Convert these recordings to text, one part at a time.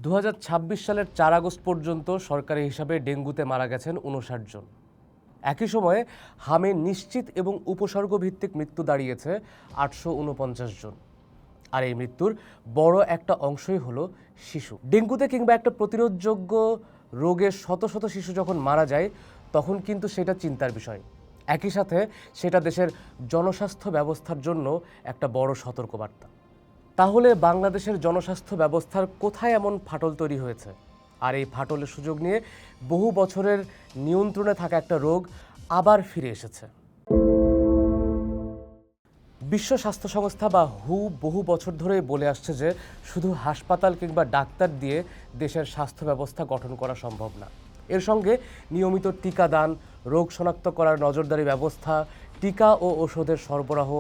2026 সালের 4 আগস্ট পর্যন্ত সরকারি হিসাবে ডেঙ্গুতে মারা গেছেন 59 জন। একই সময়ে হামে নিশ্চিত এবং উপসর্গ ভিত্তিক মৃত্যু দাঁড়িয়েছে 849 জন। আর এই মৃত্যুর বড় একটা অংশই হলো শিশু। ডেঙ্গুতে কিংবা একটা প্রতিরোধযোগ্য রোগে শত শত শিশু যখন মারা যায় তখন কিন্তু সেটা চিন্তার বিষয়। একই সাথে সেটা দেশের জনস্বাস্থ্য ব্যবস্থার জন্য একটা বড় সতর্কবার্তা। তাহলে বাংলাদেশের জনস্বাস্থ্য ব্যবস্থার কোথায় এমন ফাটল তৈরি হয়েছে? আর এই ফাটলের সুযোগ নিয়ে বহু বছরের নিয়ন্ত্রণে থাকা একটা রোগ আবার ফিরে এসেছে। বিশ্ব স্বাস্থ্য সংস্থা বা হু বহু বছর ধরেই বলে আসছে যে শুধু হাসপাতাল কিংবা ডাক্তার দিয়ে দেশের স্বাস্থ্য ব্যবস্থা গঠন করা সম্ভব না। এর সঙ্গে নিয়মিত টিকাদান, রোগ শনাক্ত করার নজরদারি ব্যবস্থা, টিকা ও ওষুধের সরবরাহ,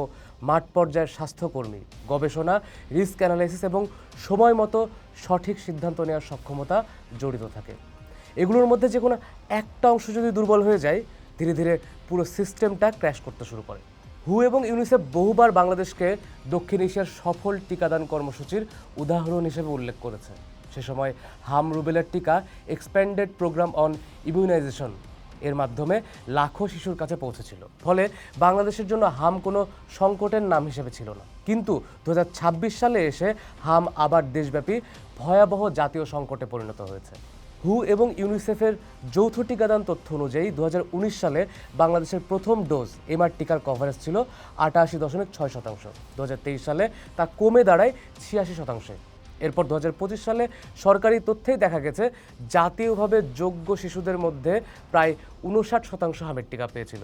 মাঠ পর্যায়ের স্বাস্থ্যকর্মী, গবেষণা, রিস্ক অ্যানালাইসিস এবং সময় মতো সঠিক সিদ্ধান্ত নেওয়ার সক্ষমতা জড়িত থাকে। এগুলোর মধ্যে যে কোনো একটা অংশ যদি দুর্বল হয়ে যায়, ধীরে ধীরে পুরো সিস্টেমটা ক্র্যাশ করতে শুরু করে। হু এবং ইউনিসেফ বহুবার বাংলাদেশকে দক্ষিণ এশিয়ার সফল টিকাদান কর্মসূচির উদাহরণ হিসেবে উল্লেখ করেছে। সে সময় হাম রুবেলার টিকা এক্সপ্যান্ডেড প্রোগ্রাম অন ইমিউনাইজেশন এর মাধ্যমে লাখো শিশুর কাছে পৌঁছেছিল। ফলে বাংলাদেশের জন্য হাম কোনো সংকটের নাম হিসেবে ছিল না। কিন্তু 2026 সালে এসে হাম আবার দেশব্যাপী ভয়াবহ জাতীয় সংকটে পরিণত হয়েছে। হু এবং ইউনিসেফের যৌথ টিকাদান তথ্য অনুযায়ী 2019 সালে বাংলাদেশের প্রথম ডোজ এমআর টিকার কভারেজ ছিল 88.6%। 2023 সালে তা কমে দাঁড়ায় 86%। এরপর 2025 সালে সরকারি তথ্যেই দেখা গেছে জাতীয়ভাবে যোগ্য শিশুদের মধ্যে প্রায় 59% হামের টিকা পেয়েছিল,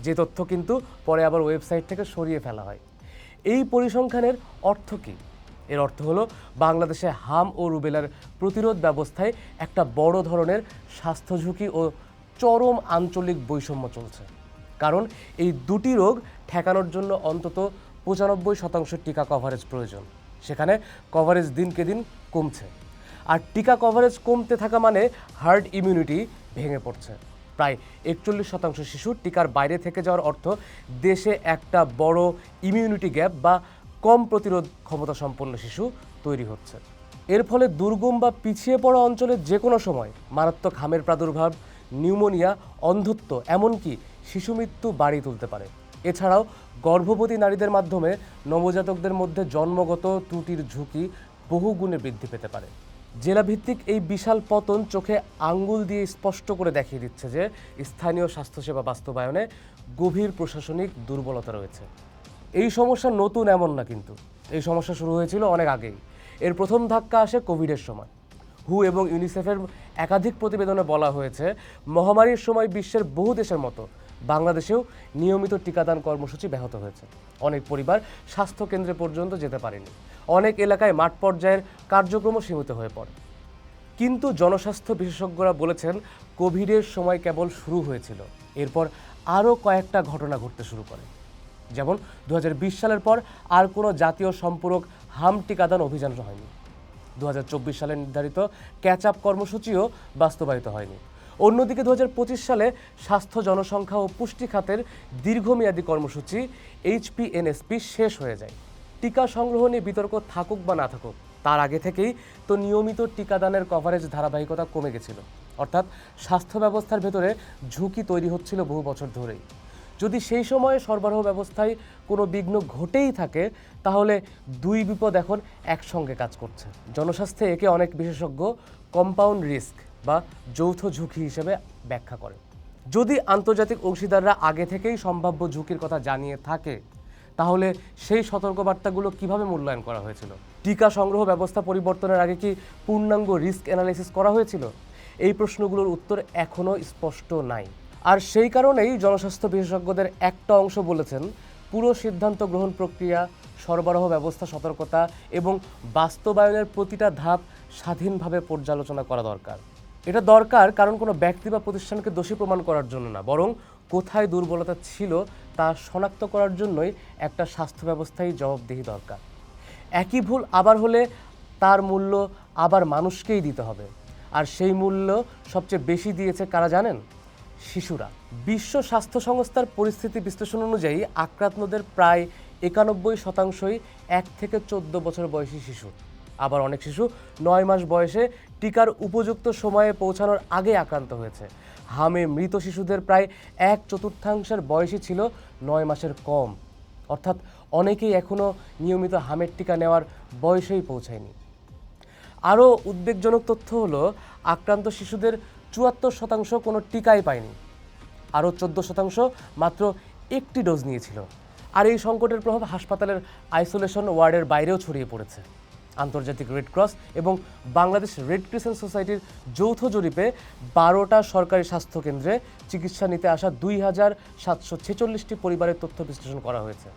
যে তথ্য কিন্তু পরে আবার ওয়েবসাইট থেকে সরিয়ে ফেলা হয়। এই পরিসংখ্যানের অর্থ কী? এর অর্থ হলো বাংলাদেশে হাম ও রুবেলার প্রতিরোধ ব্যবস্থায় একটা বড় ধরনের স্বাস্থ্য ঝুঁকি ও চরম আঞ্চলিক বৈষম্য চলছে। কারণ এই দুটি রোগ ঠেকানোর জন্য অন্তত 95% টিকা কভারেজ প্রয়োজন। সেখানে কভারেজ দিনকে দিন কমছে। আর টিকা কভারেজ কমতে থাকা মানে হার্ড ইমিউনিটি ভেঙে পড়ছে। প্রায় 41% শিশু টিকার বাইরে থেকে যাওয়ার অর্থ দেশে একটা বড় ইমিউনিটি গ্যাপ বা কম প্রতিরোধ ক্ষমতা সম্পন্ন শিশু তৈরি হচ্ছে। এর ফলে দুর্গম বা পিছিয়ে পড়া অঞ্চলে যে কোনো সময় মারাত্মক হামের প্রাদুর্ভাব, নিউমোনিয়া, অন্ধত্ব, এমনকি শিশু মৃত্যু বাড়িয়ে তুলতে পারে। এছাড়াও গর্ভবতী নারীদের মাধ্যমে নবজাতকদের মধ্যে জন্মগত ত্রুটির ঝুঁকি বহুগুণে বৃদ্ধি পেতে পারে। জেলাভিত্তিক এই বিশাল পতন চোখে আঙ্গুল দিয়ে স্পষ্ট করে দেখিয়ে দিচ্ছে যে স্থানীয় স্বাস্থ্যসেবা বাস্তবায়নে গভীর প্রশাসনিক দুর্বলতা রয়েছে। এই সমস্যা নতুন এমন না, কিন্তু এই সমস্যা শুরু হয়েছিল অনেক আগেই। এর প্রথম ধাক্কা আসে কোভিডের সময়। হু এবং ইউনিসেফের একাধিক প্রতিবেদনে বলা হয়েছে মহামারীর সময় বিশ্বের বহু দেশের মতো বাংলাদেশেও নিয়মিত টিকাদান কর্মসূচি ব্যাহত হয়েছে। অনেক পরিবার স্বাস্থ্য কেন্দ্রে পর্যন্ত যেতে পারেনি। অনেক এলাকায় মাঠ পর্যায়ের কার্যক্রম সীমিত হয়ে পড়ে। কিন্তু জনস্বাস্থ্য বিশেষজ্ঞরা বলেছেন কোভিডের সময় কেবল শুরু হয়েছিল, এরপর আরও কয়েকটা ঘটনা ঘটতে শুরু করে। যেমন 2020 সালের পর আর কোনো জাতীয় সম্পূরক হাম টিকাদান অভিযান হয়নি। 2024 সালে নির্ধারিত ক্যাচ আপ কর্মসূচিও বাস্তবায়িত হয়নি। অন্যদিকে 2025 সালে স্বাস্থ্য, জনসংখ্যা ও পুষ্টি খাতের দীর্ঘমেয়াদী কর্মসূচি HPNSP শেষ হয়ে যায়। টিকা সংগ্রহ নিয়ে বিতর্ক থাকুক বা না থাকুক, তার আগে থেকেই তো নিয়মিত টিকাদানের কভারেজ ধারাবাহিকতা কমে গেছিল। অর্থাৎ স্বাস্থ্য ব্যবস্থার ভেতরে ঝুঁকি তৈরি হচ্ছিল বহু বছর ধরেই। যদি সেই সময়ে সরবরাহ ব্যবস্থায় কোনো বিঘ্ন ঘটেই থাকে, তাহলে দুই বিপদ এখন একসঙ্গে কাজ করছে। জনস্বাস্থ্যে একে অনেক বিশেষজ্ঞ কম্পাউন্ড রিস্ক বা যৌথ ঝুঁকি হিসেবে ব্যাখ্যা করে। যদি আন্তর্জাতিক অংশীদাররা আগে থেকেই সম্ভাব্য ঝুঁকির কথা জানিয়ে থাকে, তাহলে সেই সতর্কবার্তাগুলো কিভাবে মূল্যায়ন করা হয়েছিল? টিকা সংগ্রহ ব্যবস্থা পরিবর্তনের আগে কি পূর্ণাঙ্গ রিস্ক অ্যানালাইসিস করা হয়েছিল? এই প্রশ্নগুলোর উত্তর এখনও স্পষ্ট নাই। আর সেই কারণেই জনস্বাস্থ্য বিশেষজ্ঞদের একটা অংশ বলেছেন পুরো সিদ্ধান্ত গ্রহণ প্রক্রিয়া, সরবরাহ ব্যবস্থা, সতর্কতা এবং বাস্তবায়নের প্রতিটা ধাপ স্বাধীনভাবে পর্যালোচনা করা দরকার। এটা দরকার কারণ কোনো ব্যক্তি বা প্রতিষ্ঠানকে দোষী প্রমাণ করার জন্য না, বরং কোথায় দুর্বলতা ছিল তা শনাক্ত করার জন্যই একটা স্বাস্থ্য ব্যবস্থায় জবাবদিহি দরকার। একই ভুল আবার হলে তার মূল্য আবার মানুষকেই দিতে হবে। আর সেই মূল্য সবচেয়ে বেশি দিয়েছে কারা জানেন? শিশুরা। বিশ্ব স্বাস্থ্য সংস্থার পরিস্থিতি বিশ্লেষণ অনুযায়ী আক্রান্তদের প্রায় 91%ই 1 থেকে 14 বছর বয়সী শিশু। আবার অনেক শিশু 9 মাস বয়সে টিকার উপযুক্ত সময়ে পৌঁছানোর আগে আক্রান্ত হয়েছে। হামে মৃত শিশুদের প্রায় 1/4 বয়সই ছিল 9 মাসের কম, অর্থাৎ অনেকেই এখনও নিয়মিত হামের টিকা নেওয়ার বয়সেই পৌঁছায়নি। আরও উদ্বেগজনক তথ্য হলো আক্রান্ত শিশুদের 74% কোনো টিকাই পায়নি, আরও 14% মাত্র একটি ডোজ নিয়েছিল। আর এই সংকটের প্রভাব হাসপাতালের আইসোলেশন ওয়ার্ডের বাইরেও ছড়িয়ে পড়েছে। আন্তর্জাতিক রেড ক্রস এবং বাংলাদেশ রেড ক্রিসেন্ট সোসাইটির যৌথ জরিপে 12টা সরকারি স্বাস্থ্যকেন্দ্রে চিকিৎসা নিতে আসা 2746টি পরিবারের তথ্য বিশ্লেষণ করা হয়েছে।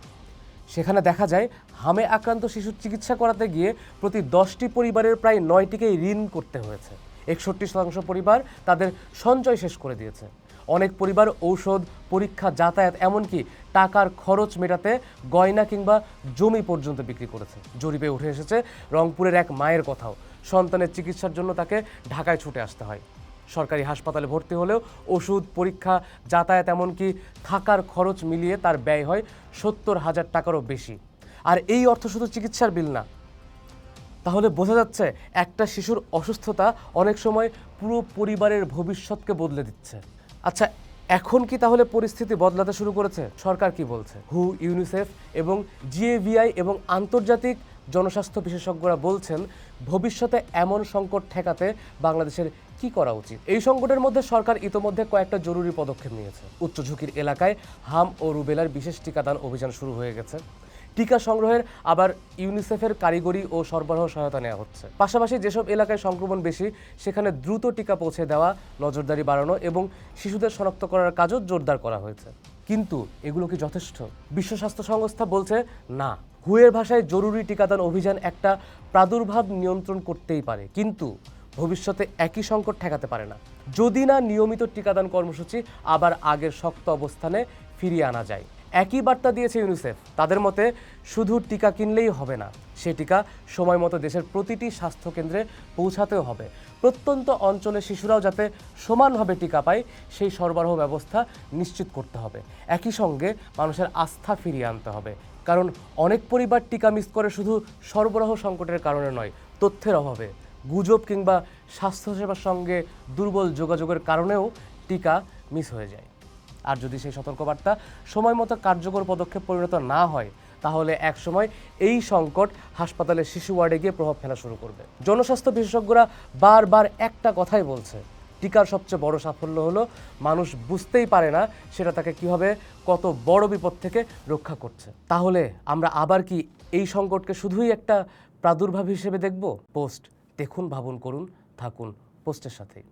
সেখানে দেখা যায় হামে আক্রান্ত শিশুর চিকিৎসা করাতে গিয়ে প্রতি 10টি পরিবারের প্রায় 9টিকেই ঋণ করতে হয়েছে। 61% পরিবার তাদের সঞ্চয় শেষ করে দিয়েছে। অনেক পরিবার ঔষধ, পরীক্ষা, যাতায়াত, এমনকি টাকার খরচ মেটাতে গয়না কিংবা জমি পর্যন্ত বিক্রি করেছে। জরিপে উঠে এসেছে রংপুরের এক মায়ের কথাও। সন্তানের চিকিৎসার জন্য তাকে ঢাকায় ছুটে আসতে হয়। সরকারি হাসপাতালে ভর্তি হলেও ওষুধ, পরীক্ষা, যাতায়াত, এমনকি থাকার খরচ মিলিয়ে তার ব্যয় হয় 70,000 টাকারও বেশি। আর এই অর্থ শুধু চিকিৎসার বিল না। তাহলে বোঝা যাচ্ছে একটা শিশুর অসুস্থতা অনেক সময় পুরো পরিবারের ভবিষ্যৎকে বদলে দিচ্ছে। আচ্ছা, এখন কি তাহলে পরিস্থিতি বদলাতে শুরু করেছে? সরকার কি বলছে? হু, ইউনিসেফ এবং জিএভিআই এবং আন্তর্জাতিক জনস্বাস্থ্য বিশেষজ্ঞরা বলছেন ভবিষ্যতে এমন সংকট ঠেকাতে বাংলাদেশের কি করা উচিত। এই সংকটের মধ্যে সরকার ইতোমধ্যে কয়েকটা জরুরি পদক্ষেপ নিয়েছে। উচ্চ ঝুঁকির এলাকায় হাম ও রুবেলার বিশেষ টিকাদান অভিযান শুরু হয়ে গেছে। টিকা সংগ্রহের আবার ইউনিসেফের কারিগরি ও সরবরাহ সহায়তা নেওয়া হচ্ছে। পাশাপাশি যেসব এলাকায় সংক্রমণ বেশি সেখানে দ্রুত টিকা পৌঁছে দেওয়া, নজরদারি বাড়ানো এবং শিশুদের শনাক্ত করার কাজও জোরদার করা হয়েছে। কিন্তু এগুলো কি যথেষ্ট? বিশ্ব স্বাস্থ্য সংস্থা বলছে না। হুয়ের ভাষায় জরুরি টিকাদান অভিযান একটা প্রাদুর্ভাব নিয়ন্ত্রণ করতেই পারে, কিন্তু ভবিষ্যতে একই সংকট ঠেকাতে পারে না যদি না নিয়মিত টিকাদান কর্মসূচি আবার আগের শক্ত অবস্থানে ফিরিয়ে আনা যায়। একই বার্তা দিয়েছে ইউনিসেফ। তাদের মতে শুধু টিকা কিনলেই হবে না, সে টিকা সময় মতো দেশের প্রতিটি স্বাস্থ্যকেন্দ্রে পৌঁছাতেও হবে। প্রত্যন্ত অঞ্চলে শিশুরাও যাতে সমানভাবে টিকা পায় সেই সরবরাহ ব্যবস্থা নিশ্চিত করতে হবে। একই সঙ্গে মানুষের আস্থা ফিরিয়ে আনতে হবে, কারণ অনেক পরিবার টিকা মিস করে শুধু সরবরাহ সংকটের কারণে নয়, তথ্যের অভাবে, গুজব কিংবা স্বাস্থ্যসেবার সঙ্গে দুর্বল যোগাযোগের কারণেও টিকা মিস হয়ে যায়। আর যদি সেই সতর্কবার্তা সময় মতো কার্যকর পদক্ষেপ পরিণত না হয়, তাহলে একসময় এই সংকট হাসপাতালের শিশু ওয়ার্ডে গিয়ে প্রভাব ফেলা শুরু করবে। জনস্বাস্থ্য বিশেষজ্ঞরা বারবার একটা কথাই বলছে, টিকার সবচেয়ে বড় সাফল্য হলো মানুষ বুঝতেই পারে না সেটা তাকে কীভাবে কত বড় বিপদ থেকে রক্ষা করছে। তাহলে আমরা আবার কি এই সংকটকে শুধুই একটা প্রাদুর্ভাব হিসেবে দেখব? পোস্ট দেখুন, ভাবুন, করুন, থাকুন পোস্টের সাথেই।